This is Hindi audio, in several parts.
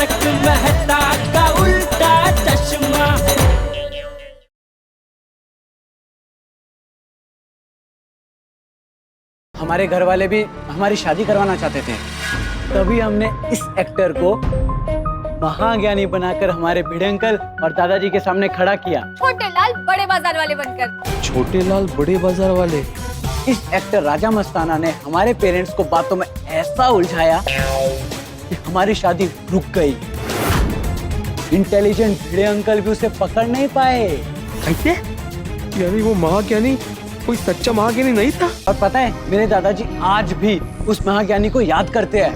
तारक मेहता का उल्टा चश्मा। हमारे घर वाले भी हमारी शादी करवाना चाहते थे, तभी हमने इस एक्टर को महाज्ञानी बनाकर हमारे भिड़े अंकल और दादाजी के सामने खड़ा किया। छोटे लाल बड़े बाजार वाले बनकर। छोटे लाल बड़े बाजार वाले। इस एक्टर राजा मस्ताना ने हमारे पेरेंट्स को बातों में ऐसा उलझाया कि हमारी शादी रुक गई। इंटेलिजेंट भिड़े अंकल भी उसे पकड़ नहीं पाए। कैसे? यानी वो महाज्ञानी कोई सच्चा महाज्ञानी नहीं था? और पता है, मेरे दादाजी आज भी उस महाज्ञानी को याद करते हैं।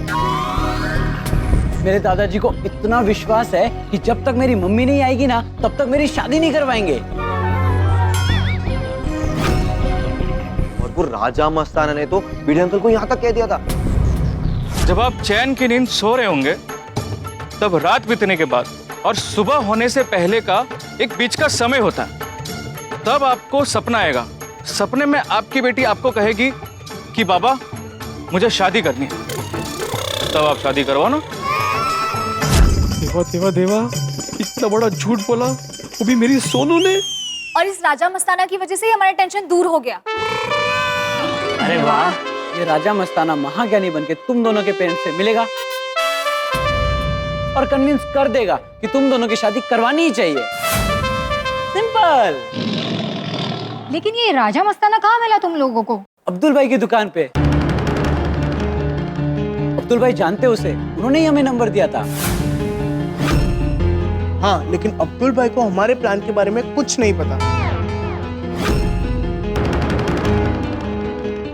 मेरे दादाजी को इतना विश्वास है कि जब तक मेरी मम्मी नहीं आएगी ना, तब तक मेरी शादी नहीं करवाएंगे। और वो राजा मस्ताना ने तो भिड़े अंकल को यहाँ तक कह दिया था। जब आप चैन की नींद सो रहे होंगे, तब रात बीतने के बाद और सुबह होने से पहले का एक बीच का समय होता है, तब आपको सपना आएगा। सपने में आपकी बेटी आपको कहेगी कि बाबा मुझे शादी करनी है, तब आप शादी करवाओ ना। देवा देवा देवा, इतना बड़ा झूठ बोला, वो भी मेरी सोनू ने। और इस राजा मस्ताना की वजह से ही हमारा टेंशन दूर हो गया। अरे वाह, ये राजा मस्ताना महाज्ञानी बनके तुम दोनों के पेरेंट्स से मिलेगा और कन्विंस कर देगा कि तुम दोनों की शादी करवानी ही चाहिए। सिंपल। लेकिन ये राजा मस्ताना कहाँ मिला तुम लोगों को? अब्दुल भाई की दुकान पे। अब्दुल भाई जानते उसे, उन्होंने ही हमें नंबर दिया था। हाँ, लेकिन अब्दुल भाई को हमारे प्लान के बारे में कुछ नहीं पता।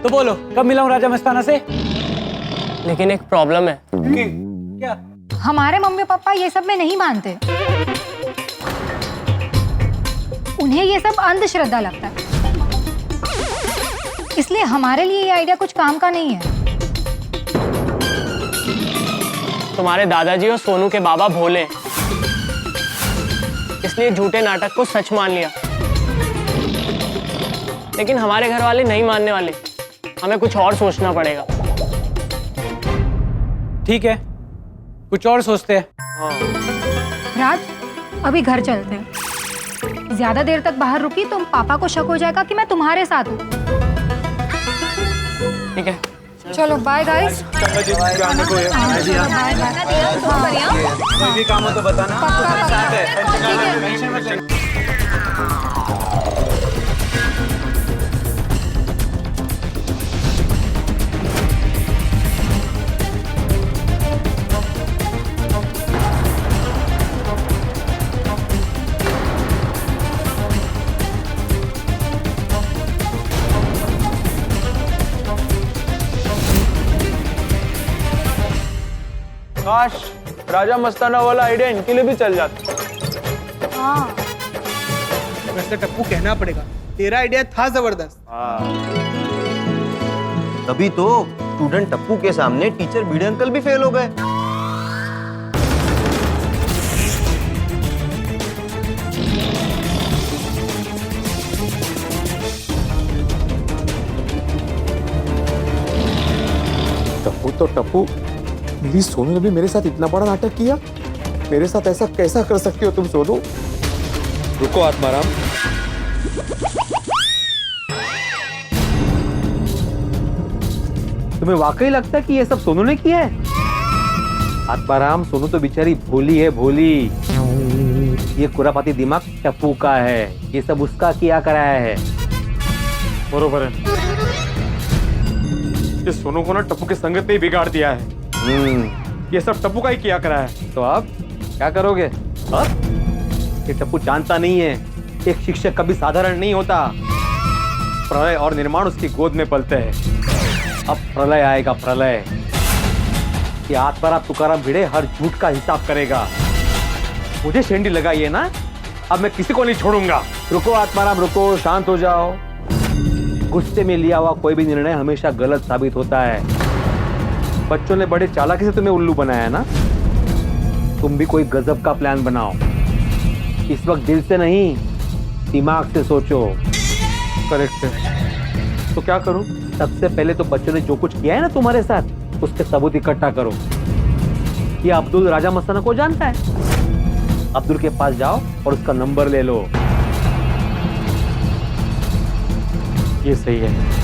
तो बोलो, कब मिलाऊं राजा मस्ताना से? लेकिन एक प्रॉब्लम है। क्या? हमारे मम्मी पापा ये सब में नहीं मानते। उन्हें ये सब अंधश्रद्धा लगता है, इसलिए हमारे लिए ये आइडिया कुछ काम का नहीं है। तुम्हारे दादाजी और सोनू के बाबा भोले, इसलिए झूठे नाटक को सच मान लिया। लेकिन हमारे घर वाले नहीं मानने वाले, हमें कुछ और सोचना पड़ेगा। ठीक है, कुछ और सोचते हैं। राज, अभी घर चलते हैं। ज्यादा देर तक बाहर रुकी तो पापा को शक हो जाएगा कि मैं तुम्हारे साथ हूँ। ठीक है, चलो बाय गाइस। कोई भी काम हो तो बताना। काश राजा मस्ताना वाला आइडिया इनके लिए भी चल जाता। हाँ। वैसे टप्पू कहना पड़ेगा, तेरा आइडिया था जबरदस्त। तभी तो स्टूडेंट टप्पू के सामने टीचर भिड़े अंकल भी फेल हो गए। टप्पू तो टप्पू, मेरी सोनू ने भी मेरे साथ इतना बड़ा नाटक किया। मेरे साथ ऐसा कैसा कर सकती हो तुम सोनू? रुको आत्माराम, तुम्हें वाकई लगता है कि ये सब सोनू ने किया है? आत्माराम, सोनू तो बेचारी भोली है, भोली। ये खुरापाती दिमाग टप्पू का है, ये सब उसका किया कराया है। बरोबर है। ये सोनू को ना टप्पू की संगत ने ही बिगाड़ दिया है। ये सब टप्पू का ही किया करा है। तो आप क्या करोगे? ये टप्पू जानता नहीं है, एक शिक्षक कभी साधारण नहीं होता। प्रलय और निर्माण उसकी गोद में पलते हैं। अब प्रलय आएगा, प्रलय। ये आत्माराम तुकाराम भिड़े हर झूठ का हिसाब करेगा। मुझे शेंडी लगाई है ना, अब मैं किसी को नहीं छोड़ूंगा। रुको आत्माराम, रुको, शांत हो जाओ। गुस्से में लिया हुआ कोई भी निर्णय हमेशा गलत साबित होता है। बच्चों ने बड़े चालाकी से तुम्हें उल्लू बनाया ना, तुम भी कोई गजब का प्लान बनाओ। इस वक्त दिल से नहीं, दिमाग से सोचो। करेक्ट है। तो क्या करूं? सबसे पहले तो बच्चों ने जो कुछ किया है ना तुम्हारे साथ, उसके सबूत इकट्ठा करो। कि अब्दुल राजा मस्ताना को जानता है। अब्दुल के पास जाओ और उसका नंबर ले लो। ये सही है।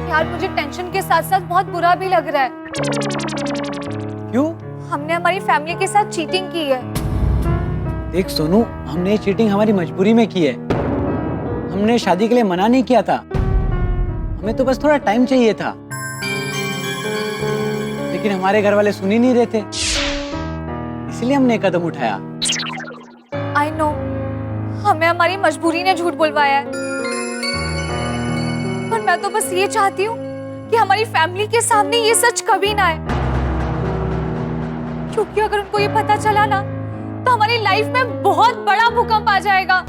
यार मुझे टेंशन के साथ साथ बहुत बुरा भी लग रहा है। क्यों? हमने हमारी फैमिली के साथ चीटिंग की है। देख सोनू, हमने ये चीटिंग हमारी मजबूरी में की है। हमने शादी के लिए मना नहीं किया था, हमें तो बस थोड़ा टाइम चाहिए था। लेकिन हमारे घर वाले सुन ही नहीं रहे थे, इसलिए हमने एक कदम उठाया। आई नो, हमें हमारी मजबूरी ने झूठ बुलवाया है, पर मैं तो बस ये चाहती हूँ कि हमारी फैमिली के सामने ये सच कभी ना आए, क्योंकि अगर उनको ये पता चला ना तो हमारी लाइफ में बहुत बड़ा भूकंप आ जाएगा।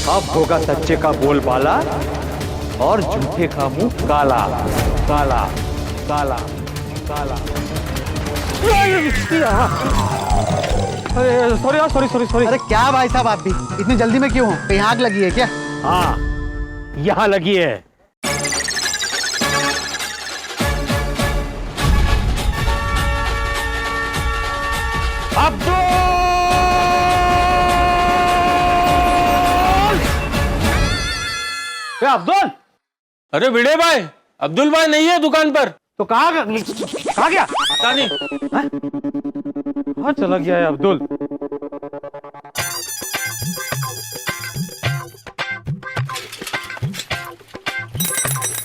अब होगा सच्चे का बोलबाला और झूठे का मुंह काला काला काला काला। अरे सॉरी। अरे क्या भाई साहब, आप भी इतनी जल्दी में क्यों हो? कहीं आग लगी है क्या? हाँ, यहाँ लगी है। अब्दुल! अब्दुल! अरे भिड़े भाई, अब्दुल भाई नहीं है दुकान पर। तो कहाँ गया? पता नहीं। कहाँ चला गया है अब्दुल?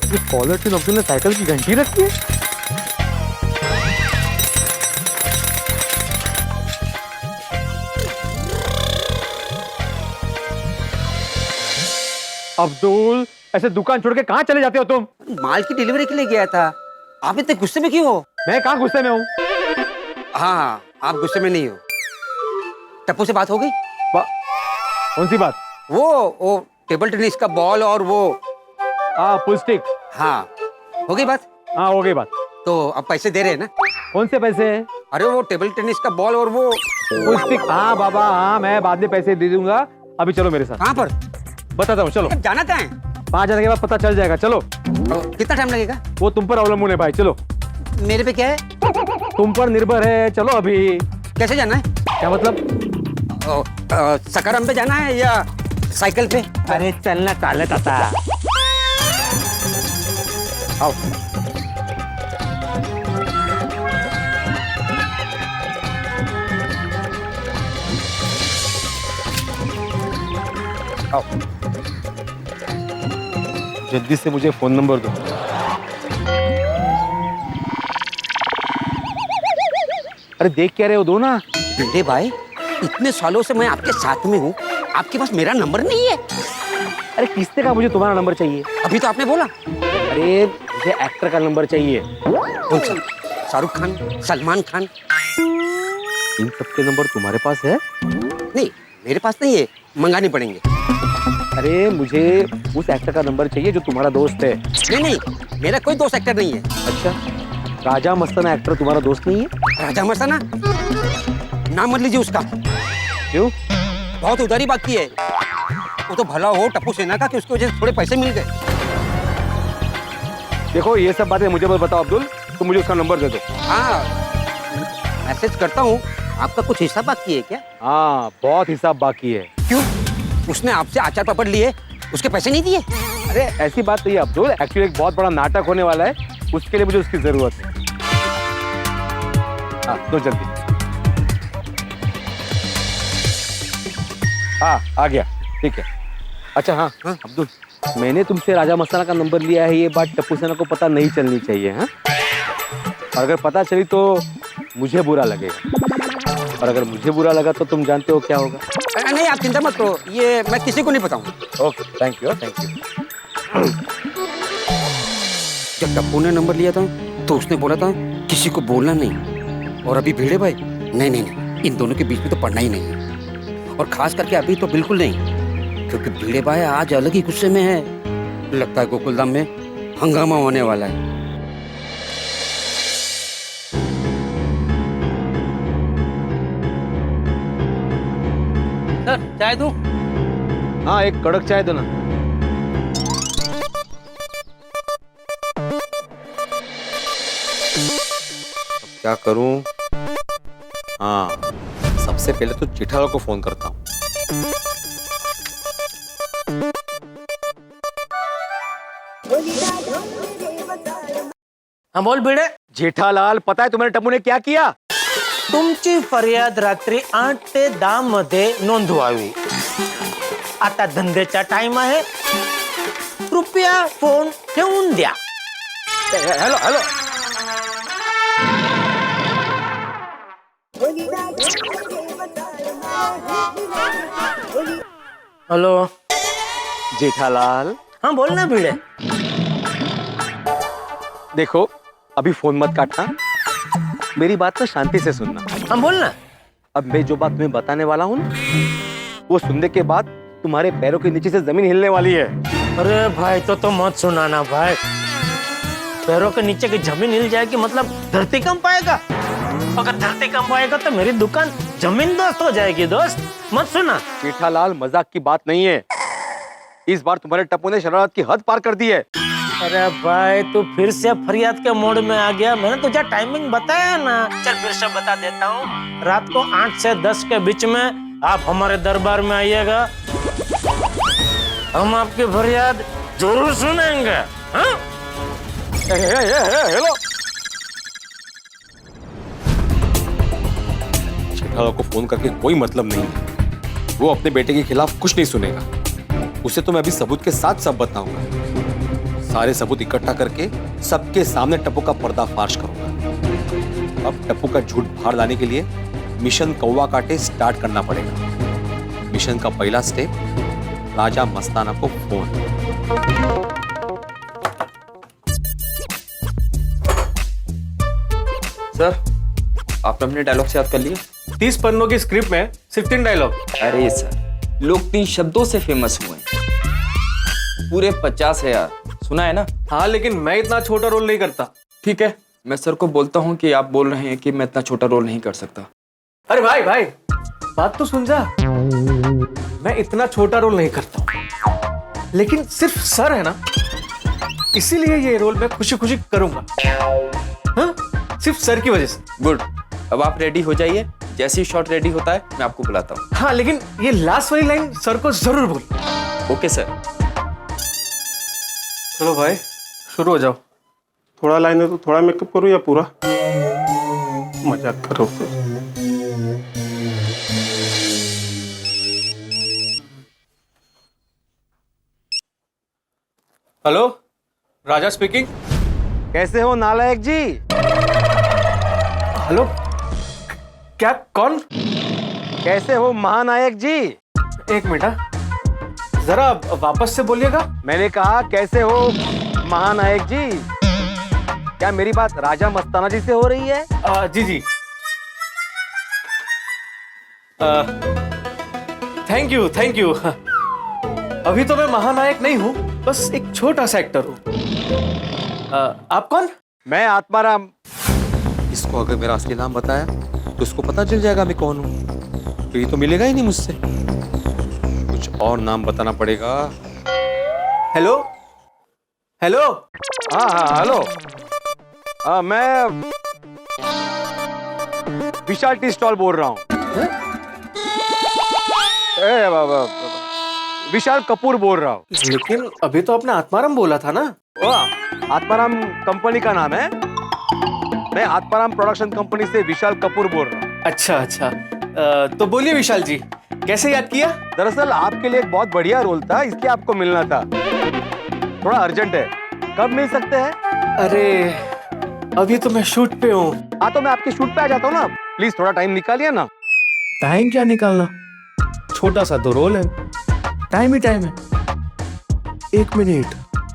ये कॉलर टिन अब्दुल ने साइकिल की घंटी रखी है। अब्दुल, ऐसे दुकान छोड़ के कहाँ चले जाते हो तुम? माल की डिलीवरी के लिए गया था। आप इतने गुस्से में क्यों हो? मैं कहाँ गुस्से में हूँ? हाँ, आप गुस्से में नहीं हो। टप्पू से बात हो गई? कौन सी बात? वो टेबल टेनिस का बॉल और वो पुल स्टिक। हाँ, हो गई बात? हाँ, हो गई बात। तो अब पैसे दे रहे हैं ना? कौन से पैसे? अरे वो टेबल टेनिस का बॉल और वो पुल स्टिक। हाँ बाबा, हाँ, मैं बाद में पैसे दे दूंगा। अभी चलो मेरे साथ। कहाँ पर? बताता हूँ, चलो। जाना कहाँ है? 5 जाने के बाद पता चल जाएगा। चलो। कितना टाइम लगेगा? वो तुम पर अवलंबन है भाई, चलो। मेरे पे क्या है? तुम पर निर्भर है, चलो अभी। कैसे जाना है? क्या मतलब? सकारम पे जाना है या साइकिल पे? अरे चलना काले ताता। आओ। आओ। जल्दी से मुझे फोन नंबर दो। अरे देख क्या रहे हो, दो ना। भिड़े भाई, इतने सालों से मैं आपके साथ में हूँ, आपके पास मेरा नंबर नहीं है? अरे किसने कहा मुझे तुम्हारा नंबर चाहिए? अभी तो आपने बोला। अरे मुझे एक्टर का नंबर चाहिए। कौन सा? शाहरुख खान, सलमान खान? इन सबके नंबर तुम्हारे पास है? नहीं, मेरे पास नहीं है, मंगाने पड़ेंगे। अरे मुझे उस एक्टर का नंबर चाहिए जो तुम्हारा दोस्त है। नहीं, मेरा कोई दोस्त एक्टर नहीं है। अच्छा, राजा मस्ताना एक्टर तुम्हारा दोस्त नहीं है? राजा मस्ताना? नाम मत लीजिए उसका। क्यों? बहुत उधारी बाकी है। वो तो भला हो टप्पू सेना का कि उसकी वजह से थोड़े पैसे मिल गए। देखो ये सब बातें मुझे मत बताओ अब्दुल, तुम मुझे उसका नंबर दे दो। हाँ, मैसेज करता हूँ। आपका कुछ हिसाब बाकी है क्या? हाँ, बहुत हिसाब बाकी है। क्यों? उसने आपसे आचार पापड़ लिए, उसके पैसे नहीं दिए? अरे ऐसी बात नहीं है अब्दुल, एक्चुअली एक बहुत बड़ा नाटक होने वाला है, उसके लिए मुझे उसकी जरूरत है। हाँ, दो जल्दी। हाँ, आ गया, ठीक है। अच्छा हाँ अब्दुल, मैंने तुमसे राजा मस्ताना का नंबर लिया है, ये बात टप्पू सेना को पता नहीं चलनी चाहिए। हाँ, और अगर पता चली तो मुझे बुरा लगेगा, और अगर मुझे बुरा लगा तो तुम जानते हो क्या होगा। नहीं आप चिंता मत करो, ये मैं किसी को नहीं बताऊंगा। Okay, thank you, thank you. जब टप्पू ने नंबर लिया था तो उसने बोला था किसी को बोलना नहीं, और अभी भिड़े भाई नहीं नहीं नहीं, इन दोनों के बीच में तो पड़ना ही नहीं है, और खास करके अभी तो बिल्कुल नहीं, क्योंकि भिड़े भाई आज अलग ही गुस्से में है। लगता है गोकुलधाम में हंगामा होने वाला है। सर चाय दूं? हाँ, एक कड़क चाय दो ना। क्या करूं? हाँ, सबसे पहले तो जेठालाल को फोन करता हूँ। हाँ बोल भिडे. जेठालाल, पता है तुम्हारे टप्पू ने क्या किया? तुमची फरियाद रात्री 8 ते 10 मध्ये नोंदवावी. आता धंद्याचा टाइम आहे, कृपया फोन ठेवून द्या. Hello hello, hello. जेठालाल हाँ बोल ना भिडे. देखो, अभी फोन मत काटना, मेरी बात ना शांति से सुनना। हाँ बोल ना. अब मैं जो बात तुम्हें बताने वाला हूँ वो सुनने के बाद तुम्हारे पैरों के नीचे से जमीन हिलने वाली है। अरे भाई तो मत सुनाना भाई. पैरों के नीचे की जमीन हिल जाएगी मतलब धरती कंप आएगा. अगर धरती कंप आएगा तो मेरी दुकान जमीन दोस्त हो जाएगी दोस्त. मत सुना. जेठालाल, मजाक की बात नहीं है, इस बार तुम्हारे टप्पू ने शरारत की हद पार कर दी है। अरे भाई तू फिर से फरियाद के मोड में आ गया. मैंने तुझे टाइमिंग बताया ना. चल फिर से बता देता हूँ. रात को 8 से 10 के बीच में आप हमारे दरबार में आइएगा. हम आपकी फरियाद जरूर सुनेंगे. हाँ? हेलो, जेठालाल को फोन करके कोई मतलब नहीं, वो अपने बेटे के खिलाफ कुछ नहीं सुनेगा. उसे तो मैं अभी सबूत के साथ सब बताऊंगा. सारे सबूत इकट्ठा करके सबके सामने टप्पू का पर्दाफाश करूंगा. अब टप्पू का झूठ बाहर लाने के लिए मिशन कौवा काटे स्टार्ट करना पड़ेगा. मिशन का पहला स्टेप, राजा मस्ताना को फोन. सर, आपने अपने डायलॉग से याद कर लिया? 30 पन्नों की स्क्रिप्ट में सिर्फ 3 डायलॉग. अरे सर, लोग 3 शब्दों से फेमस हुए हैं, पूरे 50 है यार. सुना है ना? हाँ, लेकिन मैं इतना छोटा रोल नहीं करता. ठीक है, मैं सर को बोलता हूँ कि आप बोल रहे हैं कि मैं इतना छोटा रोल नहीं कर सकता. अरे भाई भाई, बात तो सुन जा. मैं इतना छोटा रोल नहीं करता हूँ, लेकिन सिर्फ सर है ना, इसीलिए ये रोल मैं खुशी खुशी करूंगा. हाँ? सिर्फ सर की वजह से. गुड. अब आप रेडी हो जाइए, जैसे ही शॉट रेडी होता है मैं आपको बुलाता हूँ. हाँ, लेकिन ये लास्ट वाली लाइन सर को जरूर बोल. Okay sir. चलो भाई, शुरू हो जाओ. थोड़ा लाइन है तो थोड़ा मेकअप करूँ या पूरा? मजाक करो. हेलो, राजा स्पीकिंग. कैसे हो नालायक जी? हेलो, क्या? कौन? कैसे हो महानायक जी? एक मिनट, जरा वापस से बोलिएगा. मैंने कहा कैसे हो महानायक जी? क्या मेरी बात राजा मस्ताना जी से हो रही है? जी जी. Thank you, thank you. अभी तो मैं महानायक नहीं हूँ, बस एक छोटा सा एक्टर हूँ. आप कौन? मैं आत्माराम. इसको अगर मेरा असली नाम बताया तो उसको पता चल जाएगा मैं कौन हूँ. तो ये तो मिलेगा ही नहीं मुझसे. कुछ और नाम बताना पड़ेगा. Hello hello. हाँ हाँ हेलो. मैं विशाल टी स्टॉल बोल रहा हूँ. विशाल कपूर बोल रहा हूँ. लेकिन अभी तो आपने आत्माराम बोला था ना. आत्माराम कंपनी का नाम है. मैं आत्माराम प्रोडक्शन कंपनी से विशाल कपूर बोल रहा हूँ. अच्छा अच्छा. तो बोलिए विशाल जी, कैसे याद किया? दरअसल आपके लिए एक बहुत बढ़िया रोल था, इसलिए आपको मिलना था. थोड़ा अर्जेंट है, कब मिल सकते हैं? अरे अभी तो मैं शूट पे हूँ। हाँ तो मैं आपके शूट पे आ जाता हूँ ना, प्लीज थोड़ा टाइम निकालिए ना। टाइम क्या निकालना, छोटा सा तो रोल है, टाइम ही टाइम है। 1 मिनट,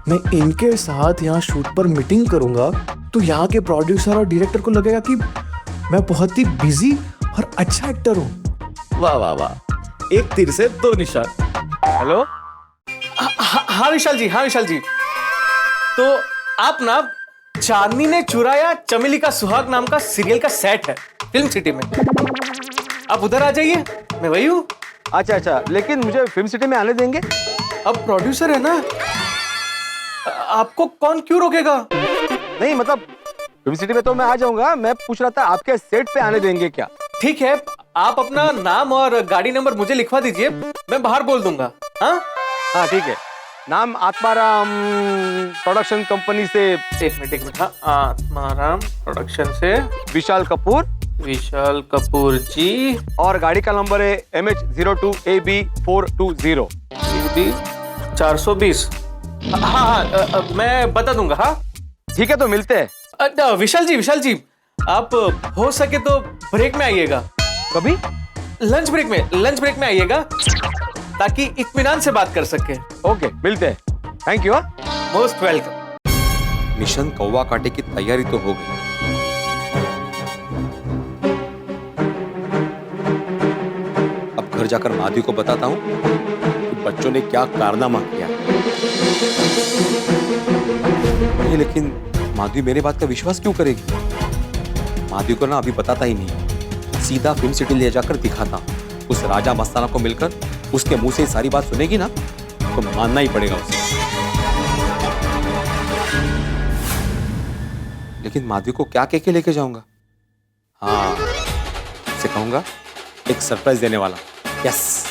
मैं इनके साथ यहाँ शूट पर मीटिंग करूंगा तो यहाँ के प्रोड्यूसर और डायरेक्टर को लगेगा कि मैं बहुत ही बिजी और अच्छा एक्टर हूँ। वाह वाह वाह, एक तीर से 2 निशान। हेलो, हाँ विशाल जी, हाँ विशाल जी, तो आप ना चांदनी ने चुराया चमेली का सुहाग नाम का सीरियल का सेट है फिल्म सिटी में, आप उधर आ जाइए, मैं वही हूँ। अच्छा अच्छा, लेकिन मुझे फिल्म सिटी में आने देंगे? अब प्रोड्यूसर है ना, आपको कौन क्यों रोकेगा? नहीं मतलब फिल्म सिटी में तो मैं आ जाऊंगा, मैं पूछ रहा था आपके सेट पे आने देंगे क्या? ठीक है, आप अपना नाम और गाड़ी नंबर मुझे लिखवा दीजिए, मैं बाहर बोल दूंगा। हाँ हाँ ठीक है, नाम आत्माराम प्रोडक्शन कंपनी से। एक मिनट, हाँ, आत्माराम प्रोडक्शन से विशाल कपूर। विशाल कपूर जी। और गाड़ी का नंबर है MH02AB420 420। हाँ, मैं बता दूंगा। हाँ ठीक है, तो मिलते हैं। विशाल जी, आप हो सके तो ब्रेक में आइएगा। कभी? लंच ब्रेक में आइएगा ताकि इत्मीनान से बात कर सके। ओके, मिलते हैं। Thank you. Most welcome. Mission कौवा काटे की तैयारी तो हो गई, अब घर जाकर माधवी को बताता हूं कि बच्चों ने क्या कारनामा किया। नहीं, लेकिन माधवी मेरे बात का विश्वास क्यों करेगी? माधवी को ना अभी बताता ही नहीं, सीधा फिल्म सिटी ले जाकर दिखाता हूं। उस राजा मस्ताना को मिलकर उसके मुंह से सारी बात सुनेगी ना तो मानना ही पड़ेगा उसे। लेकिन माधवी को क्या कह के लेके जाऊंगा? हाँ, उसे कहूंगा एक सरप्राइज देने वाला। यस,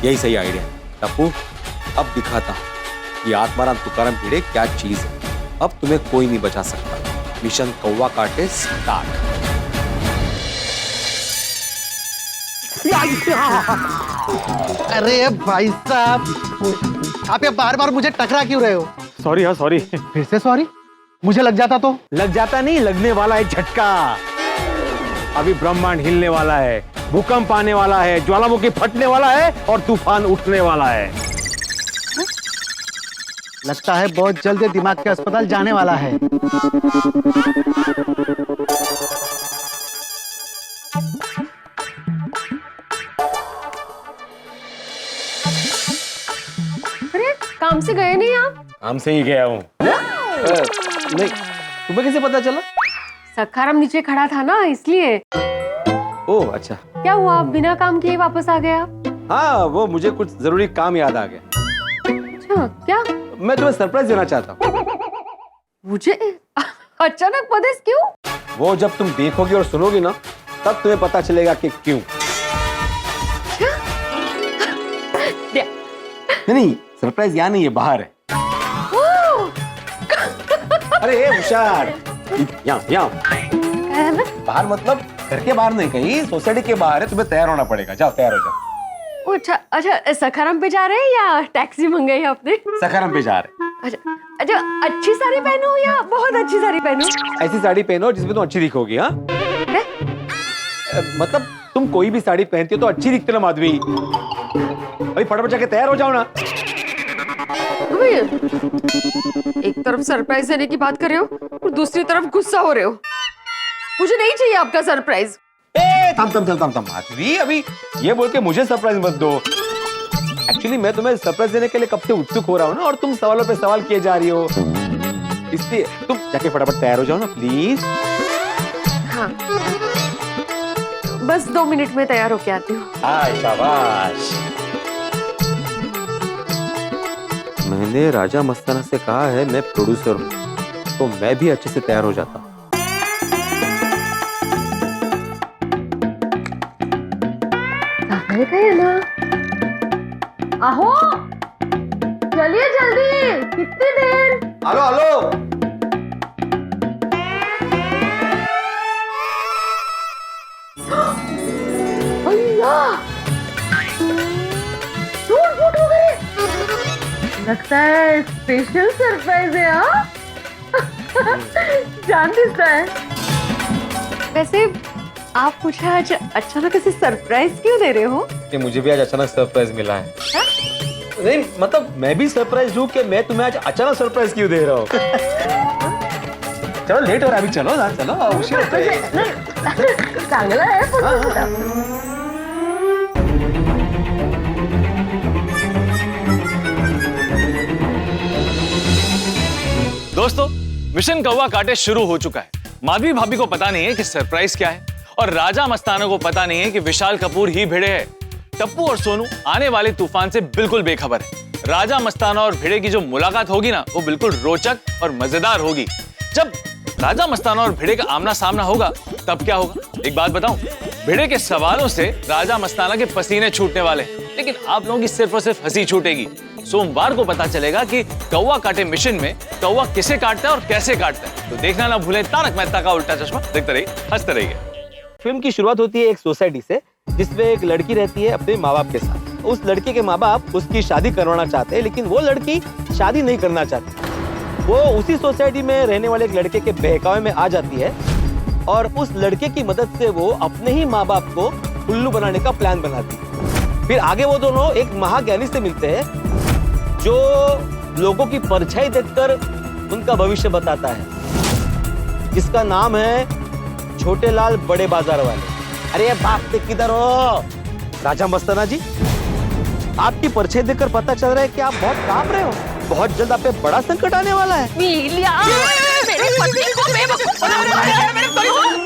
यही सही आइडिया है। टप्पू, अब दिखाता हूं ये आत्माराम तुकाराम भिड़े क्या चीज है। अब तुम्हें कोई नहीं बचा सकता। मिशन कौवा काटे स्टार्ट। अरे भाई साहब, आप ये बार बार मुझे टकरा क्यों रहे हो? सॉरी। हाँ सॉरी। फिर से सॉरी? मुझे लग जाता तो? लग जाता नहीं, लगने वाला है झटका। अभी ब्रह्मांड हिलने वाला है, भूकंप आने वाला है, ज्वालामुखी फटने वाला है और तूफान उठने वाला है। लगता है बहुत जल्द ये दिमाग के अस्पताल जाने वाला है। अरे काम से गए नहीं आप? काम से ही गया हूँ। नहीं, तुम्हें कैसे पता चला? सखाराम नीचे खड़ा था ना, इसलिए। ओह अच्छा। क्या हुआ, आप बिना काम किए वापस आ गए आप? हाँ, वो मुझे कुछ जरूरी काम याद आ गया। अच्छा, क्या? मैं तुम्हें सरप्राइज देना चाहता हूँ। मुझे अचानक पदेश क्यों? वो जब तुम देखोगी और सुनोगी ना, तब तुम्हें पता चलेगा कि क्यों। नहीं, सरप्राइज यहाँ नहीं है, बाहर है। अरे होशियार, यहाँ बाहर, मतलब घर के बाहर नहीं, कहीं सोसाइटी के बाहर है। तुम्हें तैयार होना पड़ेगा, जाओ तैयार हो जाओ। अच्छा, सखाराम पे जा रहे हैं या टैक्सी मंगाई आपने? सखाराम पे जा रहे। अच्छा, अच्छी साड़ी पहनो या बहुत अच्छी साड़ी पहनो? ऐसी साड़ी पहनो जिसमें तुम अच्छी दिखोगी। हाँ, मतलब तुम कोई भी साड़ी पहनती हो तो अच्छी दिखती ना माधवी। भाई फटाफट जाके तैयार हो जाओ ना। एक तरफ सरप्राइज देने की बात कर रहे हो और दूसरी तरफ गुस्सा हो रहे हो। मुझे नहीं चाहिए आपका सरप्राइज। थम माधवी, अभी ये बोल के मुझे सरप्राइज मत दो। एक्चुअली मैं तुम्हें सरप्राइज देने के लिए कब से उत्सुक हो रहा हूँ ना, और तुम सवालों पे सवाल किए जा रही हो, इसलिए तुम जाके फटाफट तैयार हो जाओ ना प्लीज। हाँ, बस 2 मिनट में तैयार होके आती हूँ। शाबाश। मैंने राजा मस्ताना से कहा है मैं प्रोड्यूसर हूँ, तो मैं भी अच्छे से तैयार हो जाता हूँ। है ना? आहो, चलिए जल्दी, कितनी देर? Hello hello. टूट फूट हो गए। लगता है स्पेशल सरप्राइज है। हाँ, जान दिसता है। वैसे आप मुझे आज अचानक ऐसे सरप्राइज क्यों दे रहे हो? कि मुझे भी आज अचानक सरप्राइज मिला है। नहीं मतलब मैं भी सरप्राइज हूँ कि मैं तुम्हें आज अचानक सरप्राइज क्यों दे रहा हूँ। चलो लेट हो रहा है अभी, चलो ना चलो उसी चांगला है दोस्तों, मिशन कौवा काटे शुरू हो चुका है। माधवी भाभी को पता नहीं है कि सरप्राइज क्या है और राजा मस्ताना को पता नहीं है कि विशाल कपूर ही भिड़े है। टप्पू और सोनू आने वाले तूफान से बिल्कुल बेखबर है। राजा मस्ताना और भिड़े की जो मुलाकात होगी ना, वो बिल्कुल रोचक और मजेदार होगी। जब राजा मस्ताना और भिड़े का आमना सामना होगा तब क्या होगा, एक बात बताऊं, भिड़े के सवालों से राजा मस्ताना के पसीने छूटने वाले हैं, लेकिन आप लोगों की सिर्फ और सिर्फ हंसी छूटेगी। सोमवार को पता चलेगा कि कौवा काटे मिशन में कौवा किसे काटता है और कैसे काटता है। तो देखना ना भूलें तारक मेहता का उल्टा चश्मा। देखते रहिए, हंसते रहिए। फिल्म की शुरुआत होती है एक सोसाइटी से, जिसमें एक लड़की रहती है अपने माँ बाप के साथ। उस लड़के के माँ बाप उसकी शादी करवाना चाहते हैं, लेकिन वो लड़की शादी नहीं करना चाहती। वो उसी सोसाइटी में रहने वाले एक लड़के के बहकावे में आ जाती है और उस लड़के की मदद से वो अपने ही माँ बाप को उल्लू बनाने का प्लान बनाती है। फिर आगे वो दोनों एक महाज्ञानी से मिलते हैं जो लोगों की परछाई देखकर उनका भविष्य बताता है, जिसका नाम है छोटे लाल बड़े बाजार वाले। अरे भागते किधर हो? राजा मस्ताना जी, आपकी परछाई देखकर पता चल रहा है कि आप बहुत कांप रहे हो। बहुत जल्द आप पे बड़ा संकट आने वाला है। मेरे पति को बेवकूफ बना रहा है।